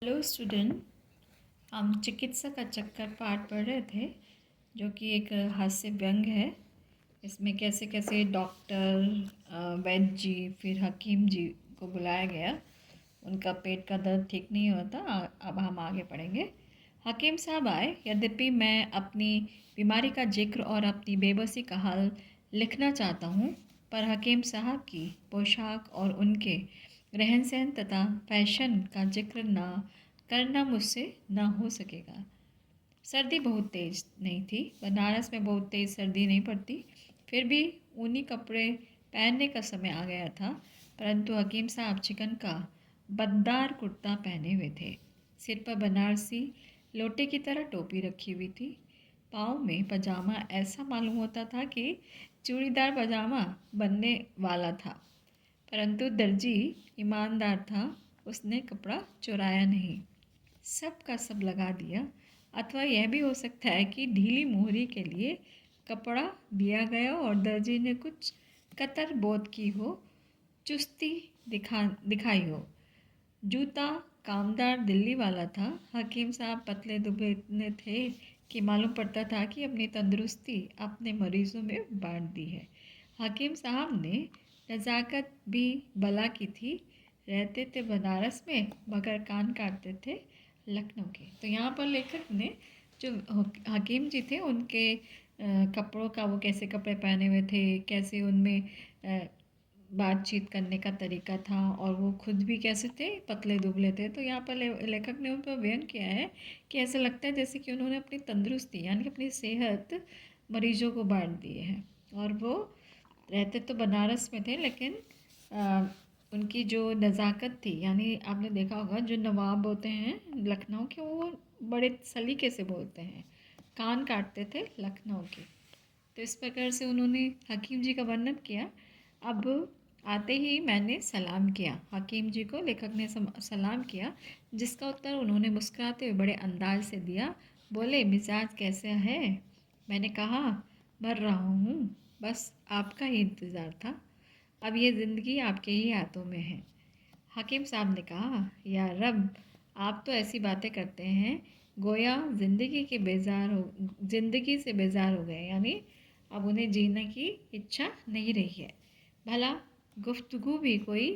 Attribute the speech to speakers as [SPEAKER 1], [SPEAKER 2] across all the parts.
[SPEAKER 1] Hello student. हम चिकित्सा का चक्कर पाठ पढ़ रहे थे, जो कि एक हास्य व्यंग है। इसमें कैसे कैसे डॉक्टर, वैद्य जी, फिर हकीम जी को बुलाया गया। उनका पेट का दर्द ठीक नहीं होता। अब हम आगे पढ़ेंगे। हकीम साहब आए। यद्यपि मैं अपनी बीमारी का जिक्र और अपनी बेबसी का हाल लिखना चाहता हूँ, पर हकीम साहब की पोशाक और उनके रहन सहन तथा फैशन का जिक्र ना करना मुझसे ना हो सकेगा। सर्दी बहुत तेज़ नहीं थी। बनारस में बहुत तेज़ सर्दी नहीं पड़ती। फिर भी ऊनी कपड़े पहनने का समय आ गया था। परंतु हकीम साहब चिकन का बददार कुर्ता पहने हुए थे। सिर पर बनारसी लोटे की तरह टोपी रखी हुई थी। पाँव में पजामा ऐसा मालूम होता था कि चूड़ीदार पजामा बनने वाला था। परंतु दर्जी ईमानदार था। उसने कपड़ा चुराया नहीं, सब का सब लगा दिया। अथवा यह भी हो सकता है कि ढीली मोहरी के लिए कपड़ा दिया गया और दर्जी ने कुछ कतर बोध की हो, चुस्ती दिखाई हो। जूता कामदार दिल्ली वाला था। हकीम साहब पतले दुबले इतने थे कि मालूम पड़ता था कि अपनी तंदुरुस्ती अपने मरीजों में बांट दी है। हकीम साहब ने नज़ाकत भी बला की थी। रहते थे बनारस में, मगर कान काटते थे लखनऊ के। तो यहाँ पर लेखक ने जो हकीम जी थे उनके कपड़ों का, वो कैसे कपड़े पहने हुए थे, कैसे उनमें बातचीत करने का तरीका था, और वो खुद भी कैसे थे, पतले दुबले थे। तो यहाँ पर लेखक ने उन पर व्यंग किया है कि ऐसा लगता है जैसे कि उन्होंने अपनी तंदुरुस्ती यानी कि अपनी सेहत मरीजों को बांट दी है। और वो रहते तो बनारस में थे, लेकिन उनकी जो नज़ाकत थी, यानी आपने देखा होगा जो नवाब होते हैं लखनऊ के, वो बड़े सलीके से बोलते हैं, कान काटते थे लखनऊ के। तो इस प्रकार से उन्होंने हकीम जी का वर्णन किया। अब आते ही मैंने सलाम किया। हकीम जी को लेखक ने सलाम किया, जिसका उत्तर उन्होंने मुस्कुराते हुए बड़े अंदाज से दिया। बोले, मिजाज कैसे है? मैंने कहा, मर रहा हूँ, बस आपका ही इंतज़ार था। अब ये ज़िंदगी आपके ही हाथों में है। हकीम साहब ने कहा, या रब, आप तो ऐसी बातें करते हैं गोया ज़िंदगी से बेजार हो गए, यानी अब उन्हें जीने की इच्छा नहीं रही है। भला गुफ्तगू भी कोई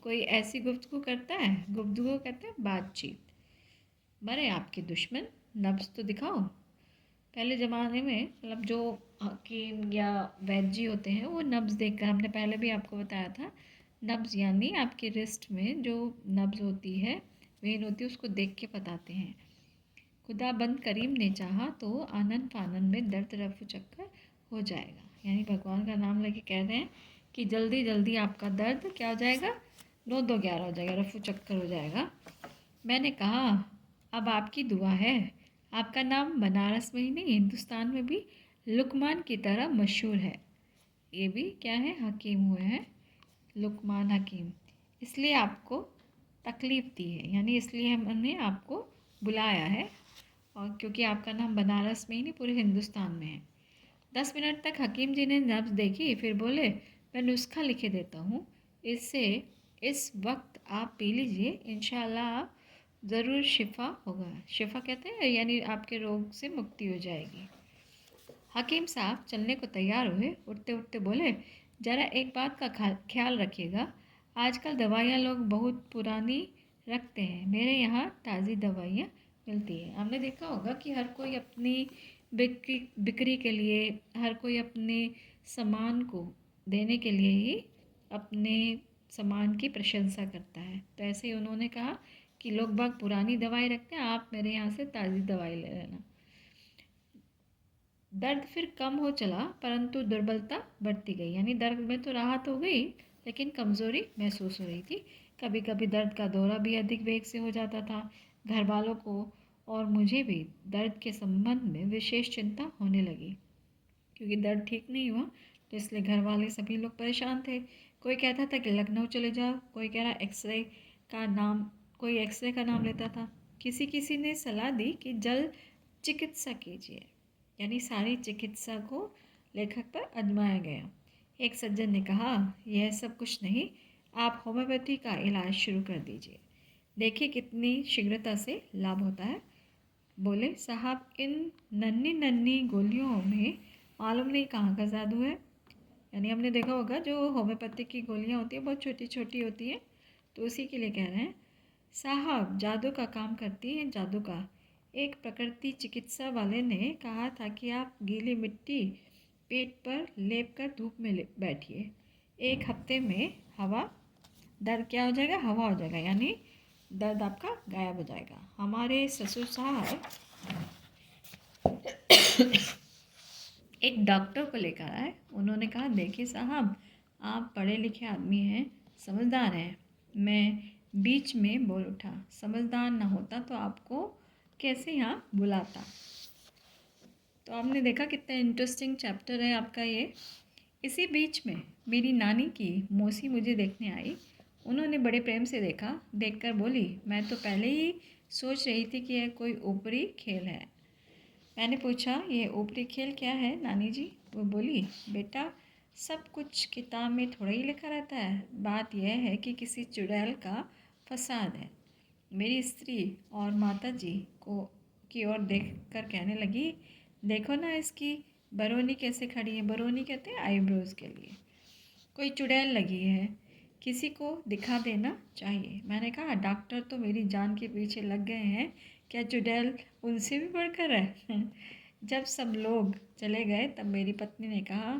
[SPEAKER 1] कोई ऐसी गुफ्तगू करता है? गुफ्तगू कहते हैं बातचीत। मरे आपके दुश्मन, नब्ज़ तो दिखाओ। पहले ज़माने में मतलब जो हकीम या वैद्य जी होते हैं, वो नब्ज़ देखकर, हमने पहले भी आपको बताया था, नब्ज़ यानी आपकी रिस्ट में जो नब्ज़ होती है, वेन होती है, उसको देख के बताते हैं। खुदा बंद करीम ने चाहा तो आनन फानन में दर्द रफू चक्कर हो जाएगा। यानी भगवान का नाम लेके कह रहे हैं कि जल्दी जल्दी आपका दर्द क्या हो जाएगा, 9-2-11 हो जाएगा, रफू चक्कर हो जाएगा। मैंने कहा, अब आपकी दुआ है। आपका नाम बनारस में ही नहीं, हिंदुस्तान में भी लुकमान की तरह मशहूर है। ये भी क्या है, हकीम हुए हैं, लुकमान हकीम। इसलिए आपको तकलीफ़ दी है, यानी इसलिए हमने आपको बुलाया है, और क्योंकि आपका नाम बनारस में ही नहीं पूरे हिंदुस्तान में है। 10 मिनट तक हकीम जी ने नब्ज़ देखी, फिर बोले, मैं नुस्खा लिखे देता हूँ, इससे इस वक्त आप पी लीजिए, इंशाल्लाह ज़रूर शिफा होगा। शिफा कहते हैं यानी आपके रोग से मुक्ति हो जाएगी। हकीम साहब चलने को तैयार हुए। उठते उठते बोले, ज़रा एक बात का ख्याल रखिएगा, आजकल दवाइयाँ लोग बहुत पुरानी रखते हैं। मेरे यहाँ ताज़ी दवाइयाँ मिलती है। हमने देखा होगा कि हर कोई अपनी बिक्री के लिए, हर कोई अपने सामान को देने के लिए ही अपने सामान की प्रशंसा करता है। तो ऐसे ही उन्होंने कहा कि लोग बाग पुरानी दवाई रखते हैं, आप मेरे यहाँ से ताज़ी दवाई ले लेना। दर्द फिर कम हो चला, परंतु दुर्बलता बढ़ती गई। यानी दर्द में तो राहत हो गई, लेकिन कमज़ोरी महसूस हो रही थी। कभी कभी दर्द का दौरा भी अधिक वेग से हो जाता था। घर वालों को और मुझे भी दर्द के संबंध में विशेष चिंता होने लगी, क्योंकि दर्द ठीक नहीं हुआ, तो इसलिए घर वाले सभी लोग परेशान थे। कोई कहता था कि लखनऊ चले जाओ, कोई कह रहा एक्सरे का नाम, कोई एक्सरे का नाम लेता था। किसी किसी ने सलाह दी कि जल चिकित्सा कीजिए, यानी सारी चिकित्सा को लेखक पर आजमाया गया। एक सज्जन ने कहा, यह सब कुछ नहीं, आप होम्योपैथी का इलाज शुरू कर दीजिए। देखिए कितनी शीघ्रता से लाभ होता है। बोले साहब इन नन्ही नन्ही गोलियों में मालूम नहीं कहाँ का जादू है। यानी हमने देखा होगा जो होम्योपैथिक की गोलियाँ होती हैं बहुत छोटी छोटी होती हैं, तो उसी के लिए कह रहे हैं। साहब जादू का काम करती है जादू का। एक प्रकृति चिकित्सा वाले ने कहा था कि आप गीली मिट्टी पेट पर लेप कर धूप में बैठिए, 1 हफ्ते में हवा दर्द क्या हो जाएगा, हवा हो जाएगा, यानी दर्द आपका गायब हो जाएगा। हमारे ससुर साहब एक डॉक्टर को लेकर आए। उन्होंने कहा देखिए साहब आप पढ़े लिखे आदमी हैं, समझदार हैं। मैं बीच में बोल उठा, समझदार ना होता तो आपको कैसे यहाँ बुलाता। तो आपने देखा कितना इंटरेस्टिंग चैप्टर है आपका ये। इसी बीच में मेरी नानी की मौसी मुझे देखने आई। उन्होंने बड़े प्रेम से देखा, देखकर बोली मैं तो पहले ही सोच रही थी कि यह कोई ऊपरी खेल है। मैंने पूछा ये ऊपरी खेल क्या है नानी जी? वो बोली बेटा सब कुछ किताब में थोड़ा ही लिखा रहता है, बात यह है कि किसी चुड़ैल का फसाद है। मेरी स्त्री और माता जी को की ओर देख कर कहने लगी देखो ना इसकी बरौनी कैसे खड़ी है। बरौनी कहते हैं आईब्रोज के लिए। कोई चुड़ैल लगी है, किसी को दिखा देना चाहिए। मैंने कहा डॉक्टर तो मेरी जान के पीछे लग गए हैं, क्या चुड़ैल उनसे भी बढ़कर है? जब सब लोग चले गए तब मेरी पत्नी ने कहा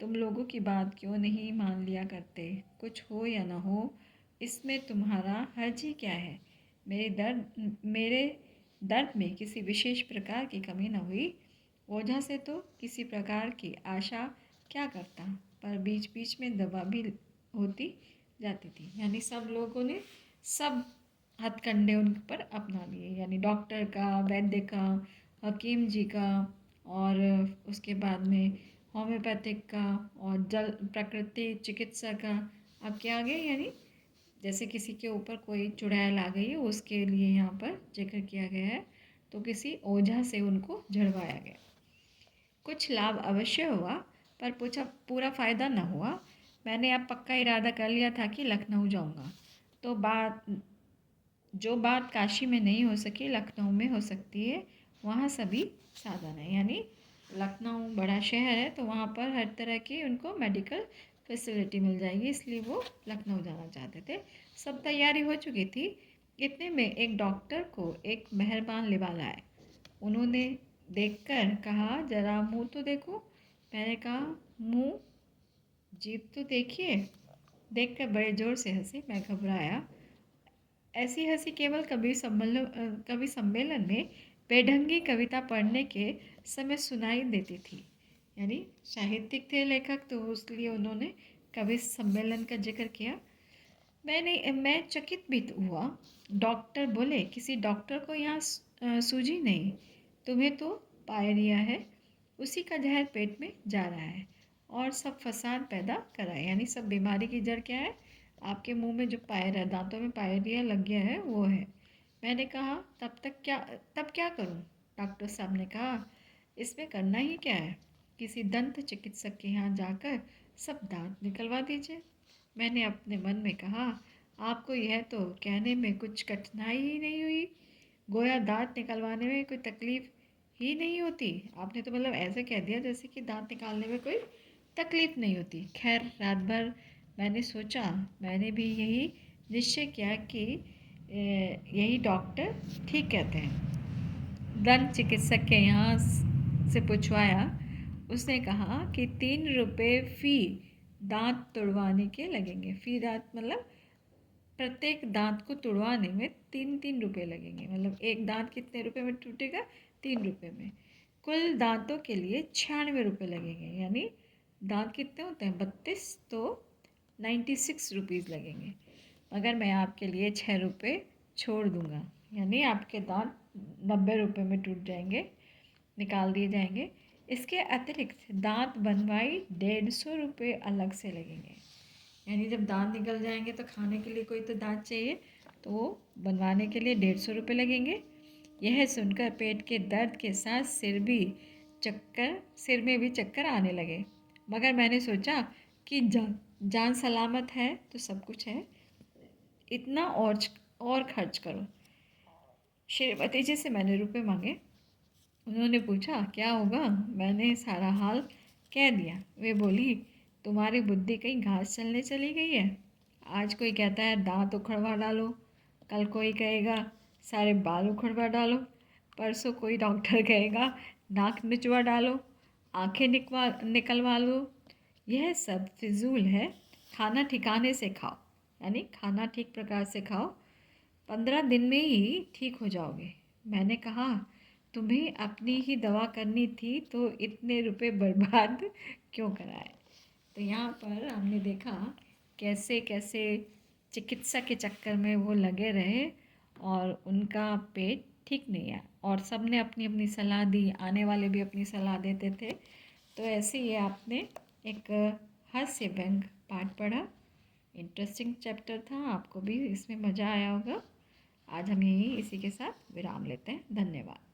[SPEAKER 1] तुम लोगों की बात क्यों नहीं मान लिया करते? कुछ हो या ना हो इसमें तुम्हारा हर्ज ही क्या है? मेरे दर्द में किसी विशेष प्रकार की कमी न हुई। ओझा से तो किसी प्रकार की आशा क्या करता, पर बीच बीच में दवा भी होती जाती थी। यानी सब लोगों ने सब हथकंडे उन पर अपना लिए, यानी डॉक्टर का, वैद्य का, हकीम जी का, और उसके बाद में होम्योपैथिक का, और जल प्रकृति चिकित्सा का। अब क्या आ गया, यानी जैसे किसी के ऊपर कोई चुड़ैल आ गई है उसके लिए यहाँ पर जिक्र किया गया है, तो किसी ओझा से उनको झड़वाया गया। कुछ लाभ अवश्य हुआ पर पूरा फ़ायदा न हुआ। मैंने अब पक्का इरादा कर लिया था कि लखनऊ जाऊंगा, तो जो बात काशी में नहीं हो सकी लखनऊ में हो सकती है। वहाँ सभी साधन है, यानी लखनऊ बड़ा शहर है तो वहाँ पर हर तरह की उनको मेडिकल फैसिलिटी मिल जाएगी, इसलिए वो लखनऊ जाना चाहते थे। सब तैयारी हो चुकी थी। इतने में एक डॉक्टर को एक मेहरबान लिवाला आए। उन्होंने देखकर कहा जरा मुंह तो देखो। मैंने कहा मुंह, जीभ तो देखिए। देखकर बड़े जोर से हंसी। मैं घबराया। ऐसी हंसी केवल कवि सम्मेलन में बेढंगी कविता पढ़ने के समय सुनाई देती थी। यानी साहित्यिक थे लेखक, तो इसलिए उन्होंने कवि सम्मेलन का जिक्र किया। मैं चकित भी हुआ। डॉक्टर बोले किसी डॉक्टर को यहाँ सूझी नहीं, तुम्हें तो पायरिया है, उसी का जहर पेट में जा रहा है और सब फसाद पैदा करा है। यानी सब बीमारी की जड़ क्या है, आपके मुंह में जो पायरिया, दांतों में पायरिया लग गया है वो है। मैंने कहा तब क्या करूं? डॉक्टर साहब ने कहा इसमें करना ही क्या है, किसी दंत चिकित्सक के यहाँ जाकर सब दांत निकलवा दीजिए। मैंने अपने मन में कहा आपको यह तो कहने में कुछ कठिनाई ही नहीं हुई, गोया दांत निकलवाने में कोई तकलीफ ही नहीं होती। आपने तो मतलब ऐसे कह दिया जैसे कि दांत निकालने में कोई तकलीफ नहीं होती। खैर रात भर मैंने सोचा, मैंने भी यही निश्चय किया कि यही डॉक्टर ठीक कहते हैं। दंत चिकित्सक के यहाँ से पूछवाया। उसने कहा कि 3 रुपये फ़ी दांत तुड़वाने के लगेंगे। फ़ी दांत मतलब प्रत्येक दांत को तुड़वाने में 3-3 रुपये लगेंगे। मतलब एक दांत कितने रुपए में टूटेगा? 3 रुपये में। कुल दांतों के लिए 96 रुपये लगेंगे। यानी दांत कितने होते हैं? 32, तो 96 रुपीज़ लगेंगे। मगर मैं आपके लिए 6 रुपये छोड़ दूँगा, यानी आपके दांत 90 रुपये में टूट जाएंगे, निकाल दिए जाएंगे। इसके अतिरिक्त दांत बनवाई 150 रुपये अलग से लगेंगे। यानी जब दांत निकल जाएंगे तो खाने के लिए कोई तो दांत चाहिए, तो वो बनवाने के लिए 150 रुपये लगेंगे। यह सुनकर पेट के दर्द के साथ सिर में भी चक्कर आने लगे। मगर मैंने सोचा कि जान सलामत है तो सब कुछ है। इतना और और खर्च करो। श्रीमती जी से मैंने रुपए मांगे। उन्होंने पूछा क्या होगा। मैंने सारा हाल कह दिया। वे बोली तुम्हारी बुद्धि कहीं घास चलने चली गई है। आज कोई कहता है दांत उखड़वा डालो, कल कोई कहेगा सारे बाल उखड़वा डालो, परसों कोई डॉक्टर कहेगा नाक निचवा डालो, आंखें निकलवा लो। यह सब फिजूल है। खाना ठिकाने से खाओ, यानी खाना ठीक प्रकार से खाओ, 15 दिन में ही ठीक हो जाओगे। मैंने कहा तुम्हें अपनी ही दवा करनी थी तो इतने रुपए बर्बाद क्यों कराए। तो यहाँ पर हमने देखा कैसे कैसे चिकित्सा के चक्कर में वो लगे रहे और उनका पेट ठीक नहीं है, और सब ने अपनी अपनी सलाह दी, आने वाले भी अपनी सलाह देते थे। तो ऐसे ही आपने एक हास्य व्यंग पाठ पढ़ा। इंटरेस्टिंग चैप्टर था, आपको भी इसमें मज़ा आया होगा। आज हम यहीं इसी के साथ विराम लेते हैं। धन्यवाद।